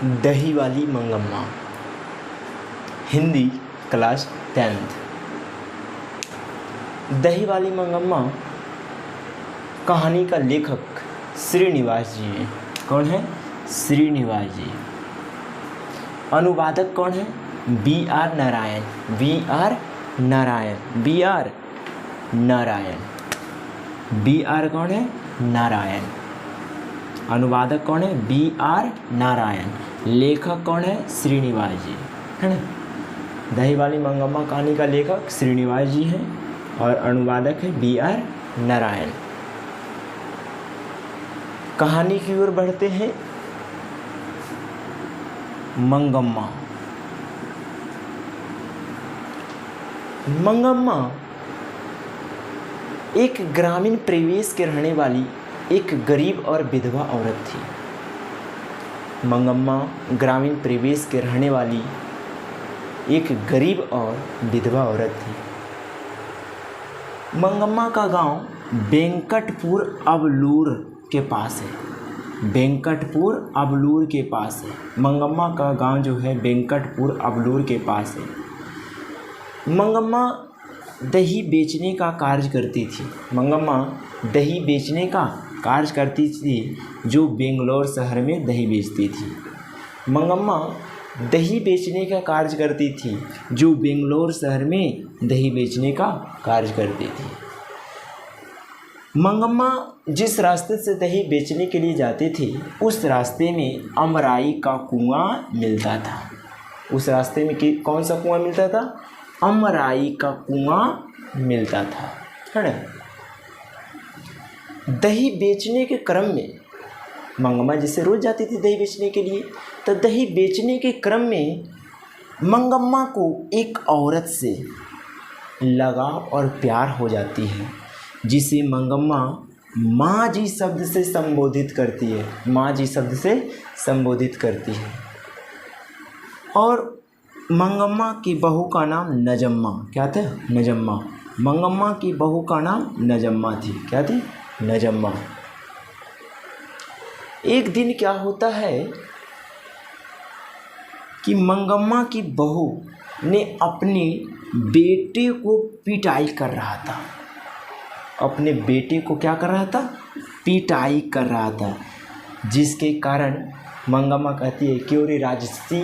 दही वाली Mangamma. Hindi class 10th। दही वाली मंगम्मा कहानी का लेखक श्रीनिवास जी हैं। कौन है? श्रीनिवास जी। अनुवादक कौन है? B.R. Narayan. B.R. Narayan. B.R. Narayan. B.R. कौन है? नारायण। अनुवादक कौन है? B.R. नारायण। लेखक कौन है? श्रीनिवास जी, है ना। दही वाली मंगम्मा कहानी का लेखक श्रीनिवास जी हैं और अनुवादक है B.R. नारायण। कहानी की ओर बढ़ते हैं। मंगम्मा। मंगम्मा एक ग्रामीण परिवेश के रहने वाली एक गरीब और विधवा औरत थी। मंगम्मा ग्रामीण परिवेश के रहने वाली एक गरीब और विधवा औरत थी। मंगम्मा का गांव वेंकटपुर अबलूर के पास है। वेंकटपुर अबलूर के पास है। मंगम्मा का गांव जो है वेंकटपुर अबलूर के पास है। मंगम्मा दही बेचने का कार्य करती थी। मंगम्मा दही बेचने का कार्य करती थी, जो बेंगलोर शहर में दही बेचती थी। मंगम्मा दही बेचने का कार्य करती थी, जो बेंगलोर शहर में दही बेचने का कार्य करती थी। मंगम्मा जिस रास्ते से दही बेचने के लिए जाती थी, उस रास्ते में अमराई का कुआं मिलता था। उस रास्ते में कौन सा कुआं मिलता था? अमराई का कुआं मिलता था, है ना। दही बेचने के क्रम में मंगम्मा जिससे रोज जाती थी दही बेचने के लिए, तो दही बेचने के क्रम में मंगम्मा को एक औरत से लगाव और प्यार हो जाती है, जिसे मंगम्मा माँ जी शब्द से संबोधित करती है। माँ जी शब्द से संबोधित करती है। और मंगम्मा की बहू का नाम नजम्मा। क्या था? नजम्मा। मंगम्मा की बहू का नाम नजम्मा थी। क्या थी? नजम्मा। एक दिन क्या होता है कि मंगम्मा की बहू ने अपने बेटे को पिटाई कर रहा था। अपने बेटे को क्या कर रहा था? पिटाई कर रहा था, जिसके कारण मंगम्मा कहती है, क्यों रे राक्षसी,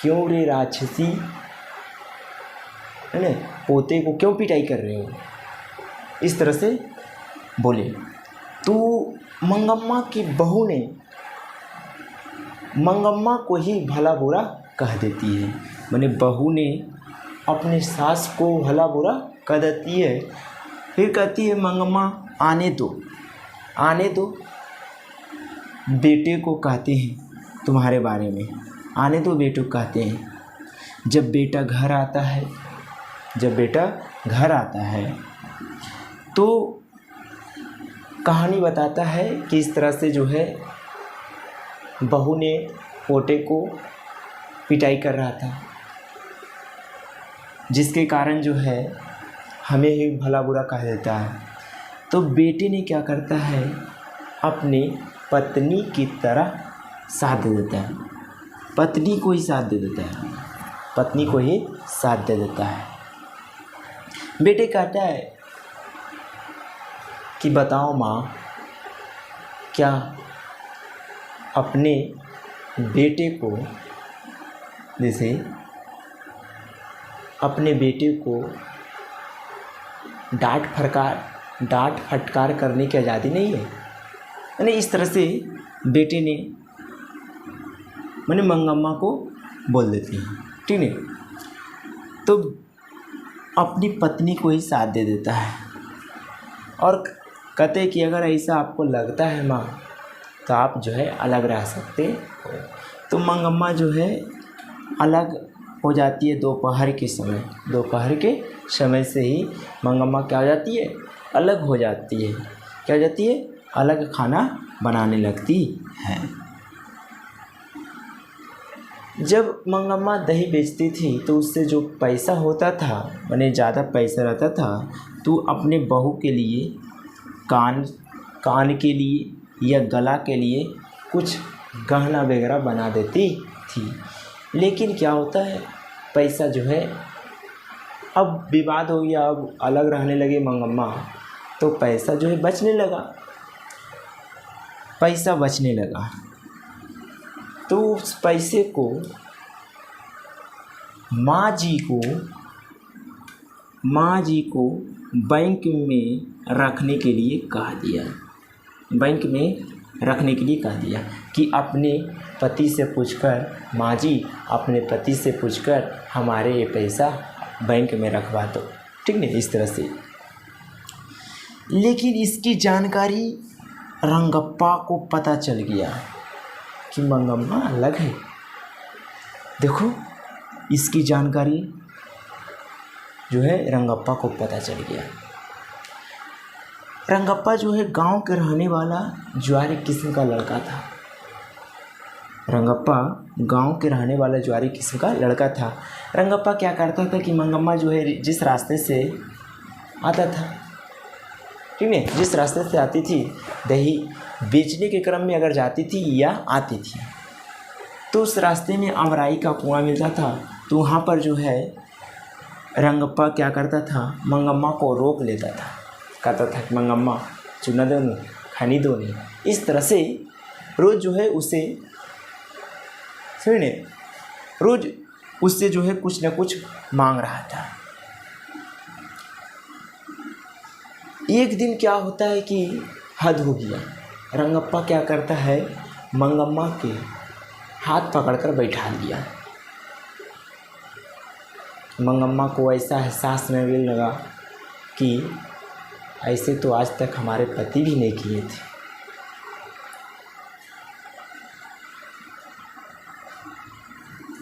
क्यों रे राक्षसी, है ना, पोते को क्यों पिटाई कर रहे हो? इस तरह से बोले। तो मंगम्मा की बहू ने मंगम्मा को ही भला बुरा कह देती है। माने बहू ने अपने सास को भला बुरा कह देती है। फिर कहती है, मंगम्मा आने दो, आने दो। बेटे को कहते हैं तुम्हारे बारे में, आने दो बेटे को कहते हैं। जब बेटा घर आता है, जब बेटा घर आता है तो कहानी बताता है कि इस तरह से जो है बहू ने पोते को पिटाई कर रहा था, जिसके कारण जो है हमें ही भला बुरा कह देता है। तो बेटे ने क्या करता है, अपने पत्नी की तरह साथ दे देता है। पत्नी को ही साथ दे देता है। पत्नी को ही साथ दे देता है। बेटे कहता है कि बताओ माँ, क्या अपने बेटे को, जैसे अपने बेटे को डांट फटकार करने की आज़ादी नहीं है? यानी इस तरह से बेटे ने मैंने मंगम्मा को बोल देती है, ठीक है। तो अपनी पत्नी को ही साथ दे देता है और कहते हैं कि अगर ऐसा आपको लगता है माँ, तो आप जो है अलग रह सकते हो। तो मंगम्मा जो है अलग हो जाती है दोपहर के समय। दोपहर के समय से ही मंगम्मा क्या हो जाती है? अलग हो जाती है। क्या हो जाती है? अलग खाना बनाने लगती है। जब मंगम्मा दही बेचती थी तो उससे जो पैसा होता था, माने ज़्यादा पैसा रहता था, तो अपने बहू के लिए कान के लिए या गला के लिए कुछ गहना वगैरह बना देती थी। लेकिन क्या होता है, पैसा जो है, अब विवाद हो गया, अब अलग रहने लगे मंगम्मा, तो पैसा जो है बचने लगा, पैसा बचने लगा। तो उस पैसे को माँ जी को बैंक में रखने के लिए कह दिया, बैंक में रखने के लिए कह दिया कि अपने पति से पूछकर, माँ जी अपने पति से पूछकर हमारे ये पैसा बैंक में रखवा दो, ठीक नहीं, इस तरह से। लेकिन इसकी जानकारी रंगप्पा को पता चल गया कि मंगम्मा अलग है। देखो, इसकी जानकारी जो है रंगप्पा को पता चल गया। रंगप्पा जो है गांव के रहने वाला ज्वारी किस्म का लड़का था। रंगप्पा गांव के रहने वाला ज्वारी किस्म का लड़का था। रंगप्पा क्या करता था कि मंगम्मा जो है जिस रास्ते से आता था, ठीक है, जिस रास्ते से आती थी, दही बेचने के क्रम में अगर जाती थी या आती थी, तो उस रास्ते में अमराई का कुआं मिलता था। तो वहाँ पर जो है रंगप्पा क्या करता था, मंगम्मा को रोक लेता था, कहता था कि मंगम्मा चुना दो नहीं, खानी दो नहीं। इस तरह से रोज़ जो है उसे सुने, रोज़ उससे जो है कुछ न कुछ मांग रहा था। एक दिन क्या होता है कि हद हो गया। रंगप्पा क्या करता है, मंगम्मा के हाथ पकड़कर बैठा लिया। मंगम्मा को ऐसा एहसास लगने लगा कि ऐसे तो आज तक हमारे पति भी नहीं किए थे।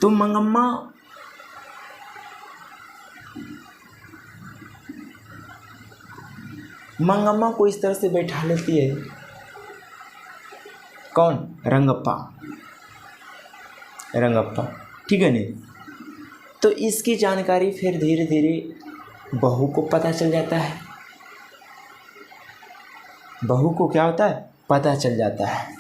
तो मंगम्मा को इस तरह से बैठा लेती है। कौन? रंगप्पा, ठीक है नहीं। तो इसकी जानकारी फिर धीरे धीरे बहू को पता चल जाता है। बहू को क्या होता है, पता चल जाता है।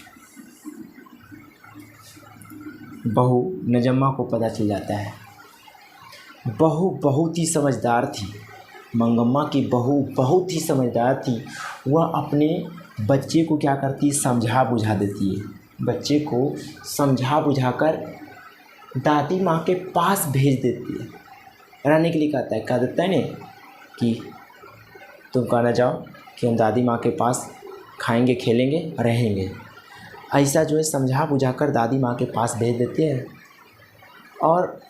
बहू नजम्मा को पता चल जाता है। बहू बहुत ही समझदार थी। मंगम्मा की बहू बहुत ही समझदार थी। वह अपने बच्चे को क्या करती है, समझा बुझा देती है। बच्चे को समझा बुझाकर दादी माँ के पास भेज देती है, रहने के लिए कह देता है ने कि तुम कहना जाओ कि हम दादी माँ के पास खाएंगे, खेलेंगे, रहेंगे। ऐसा जो है समझा बुझाकर दादी माँ के पास भेज देते हैं और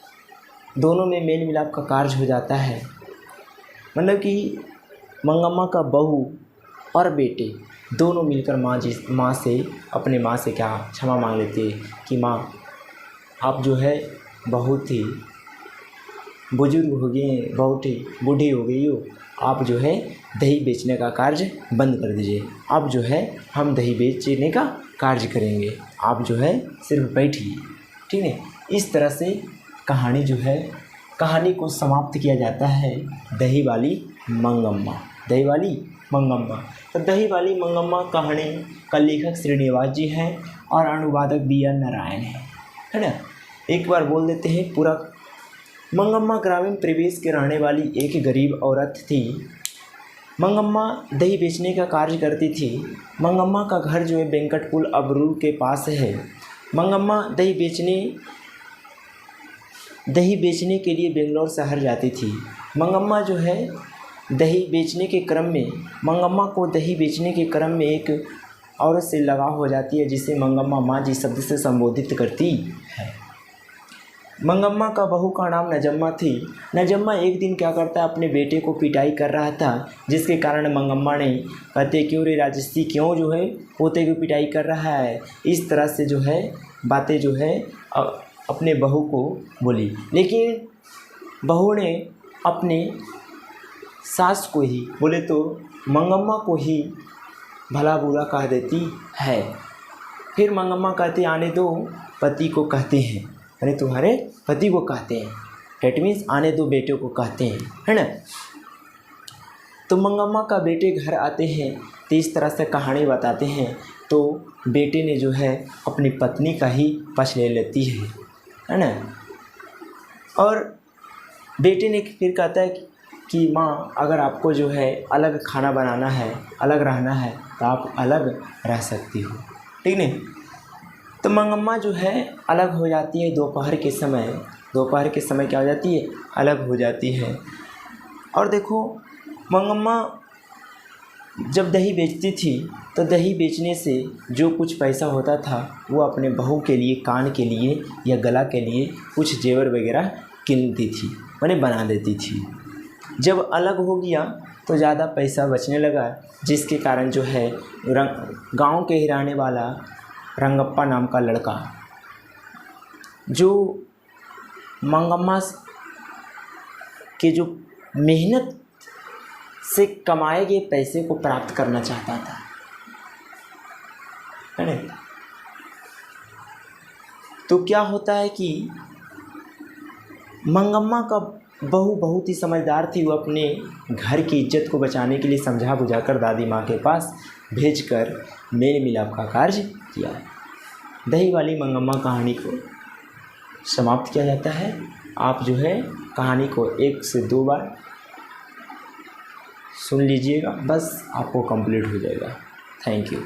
दोनों में मेल मिलाप का कार्य हो जाता है। मतलब कि मंगम्मा का बहू और बेटे दोनों मिलकर अपने माँ से क्या क्षमा मांग लेते हैं कि माँ आप जो है बहुत ही बुजुर्ग हो गए, बहुत ही बूढ़ी हो गई हो, आप जो है दही बेचने का कार्य बंद कर दीजिए। अब जो है हम दही बेचने का कार्य करेंगे, आप जो है सिर्फ बैठिए, ठीक है। इस तरह से कहानी को समाप्त किया जाता है दही वाली मंगम्मा। तो दही वाली मंगम्मा कहानी का लेखक श्रीनिवास जी हैं और अनुवादक B.R. नारायण है ना। एक बार बोल देते हैं पूरा। मंगम्मा ग्रामीण परिवेश के रहने वाली एक गरीब औरत थी। मंगम्मा दही बेचने का कार्य करती थी। मंगम्मा का घर जो है वेंकटपुर अबरूर के पास है। मंगम्मा दही बेचने के लिए बेंगलोर शहर जाती थी। मंगम्मा को दही बेचने के क्रम में एक औरत से लगाव हो जाती है, जिसे मंगम्मा माँ जी शब्द से संबोधित करती है। मंगम्मा का बहू का नाम नजम्मा थी। नजम्मा एक दिन क्या करता है, अपने बेटे को पिटाई कर रहा था, जिसके कारण मंगम्मा ने कहते क्यों रे राजस्थी, क्यों जो है पोते को पिटाई कर रहा है। इस तरह से जो है बातें जो है अपने बहू को बोली। लेकिन बहू ने अपने सास को ही, बोले तो मंगम्मा को ही भला बुरा कह देती है। फिर मंगम्मा कहते आने दो, पति को कहते हैं, यानी तुम्हारे पति को कहते हैं। डेट मीन्स आने दो बेटे को कहते हैं, है ना। तो मंगम्मा का बेटे घर आते हैं तो इस तरह से कहानी बताते हैं। तो बेटे ने जो है अपनी पत्नी का ही पक्ष ले लेती है। है ना। और बेटे ने फिर कहता है कि माँ, अगर आपको जो है अलग खाना बनाना है, अलग रहना है, तो आप अलग रह सकती हो, ठीक नहीं। तो मंगम्मा जो है अलग हो जाती है दोपहर के समय क्या हो जाती है, अलग हो जाती है। और देखो, मंगम्मा जब दही बेचती थी तो दही बेचने से जो कुछ पैसा होता था वो अपने बहू के लिए, कान के लिए या गला के लिए कुछ जेवर वगैरह किनती थी, माने बना देती थी। जब अलग हो गया तो ज़्यादा पैसा बचने लगा, जिसके कारण जो है गांव के ही रहने वाला रंगप्पा नाम का लड़का, जो मंगम्मा के जो मेहनत से कमाए गए पैसे को प्राप्त करना चाहता था, है ना। तो क्या होता है कि मंगम्मा का बहू बहुत ही समझदार थी। वो अपने घर की इज्जत को बचाने के लिए समझा बुझाकर दादी माँ के पास भेजकर मेल मिलाप का कार्य किया। दही वाली मंगम्मा कहानी को समाप्त किया जाता है। आप जो है कहानी को 1 से 2 बार सुन लीजिएगा, बस आपको कंप्लीट हो जाएगा। Thank you.